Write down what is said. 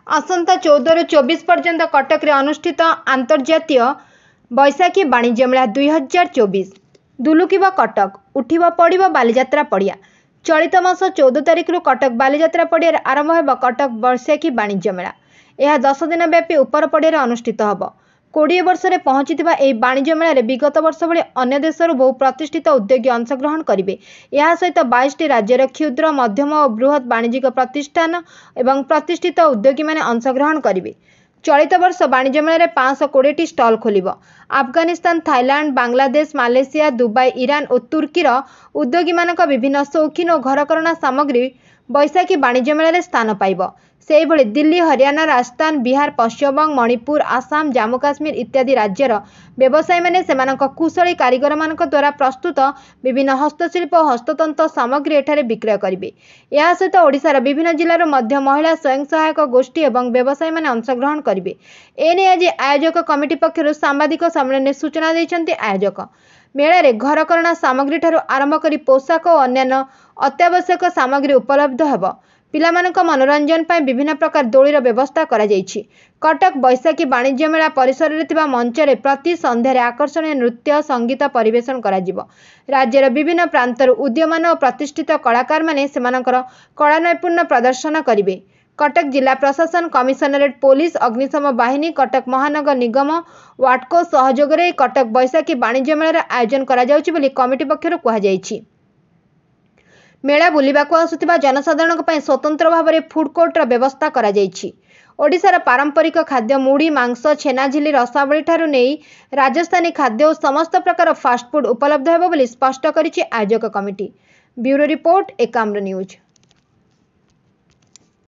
आसंता 14 ରୁ 24 पर्यंत कटक रे अनुष्ठित अंतर्जातीय बैशाखी वाणिज्य मेला 2024 दुलुकिब कटक उठिब पड़िब बालीजात्रा पड़िया। चलित मास 14 तारिख रु कटक बालीजात्रा पड़िया आरंभ होब कटक बैशाखी वाणिज्य मेला। यह 10 दिन व्यापी उपर पड़िया अनुष्ठित होब। 20 वर्ष में पहुंची वाणिज्य मेल में विगत वर्ष भाई अन्य देशर बहु प्रतिष्ठित उद्योगी अंशग्रहण करेंगे। यह सहित 22 राज्यर क्षुद्र मध्यम और बृहत वाणिज्यिक प्रतिष्ठान और प्रतिष्ठित उद्योगी मैंने अंशग्रहण करेंगे। चलित वर्ष वाणिज्य मेल में 520 स्टल खोल। Afghanistan, Thailand, Bangladesh, Malaysia, Dubai, Iran और तुर्कीर उद्योगी मान विभिन्न शौकीन और घरकरणा सामग्री बैशाखी वाणिज्य मेल में स्थान पाइब। से भली दिल्ली, हरियाणा, राजस्थान, बिहार, पश्चिमबंग, मणिपुर, आसाम, जम्मू काश्मीर इत्यादि राज्यर व्यवसायी मैंने सेमानक कुशली कारीगर मान द्वारा प्रस्तुत विभिन्न हस्तशिल्प और हस्ततंत्र सामग्री एठारे विक्रय करेंगे। यह सहित ओडिशार विभिन्न जिलार मध्य महिला स्वयं सहायक गोष्ठी और व्यवसायी मैंने अंशग्रहण करेंगे। एने आज आयोजक कमिटी पक्षर सांबादिक सम्मेलन में सूचना देते आयोजक। मेला रे घरकरणा सामग्री ठारू आरंभ कर पोशाक और अन्य अत्यावश्यक सामग्री उपलब्ध हेब। पिलामानक मनोरंजन पर विभिन्न प्रकार दोलीर व्यवस्था करा जायछि। कटक बैशाखी वाणिज्य मेला परिसर में मंच में प्रति संध्यारे आकर्षणीय नृत्य संगीत परिवेशन करा जिवो। राज्यर विभिन्न प्रांतर उद्यमान और प्रतिष्ठित कलाकार माने सेमानकर कला नैपुण्य प्रदर्शन करेंगे। कटक जिला प्रशासन, कमिशनरेट पुलिस, अग्निशम बाहिनी, कटक महानगर निगम, वाटको सहयोग में कटक बैशाखी वाणिज्य मेलार आयोजन करा जाउछि बोली कमिटी पक्षर कहुଯାଇଛି। मेला बुलिबाकु आसुथिबा जनसाधारण पई स्वतंत्र भाव में फूड कोर्टर व्यवस्था करा जायछि। ओडिशार पारंपरिक खाद्य मुढ़ी, मांस, छेना झिल्ली, रसावली ठारू नहीं राजस्थानी खाद्य और समस्त प्रकार फास्ट फूड उपलब्ध हेबो बोली स्पष्ट करिछि आयोजक committee. Bureau report, Ekamra news.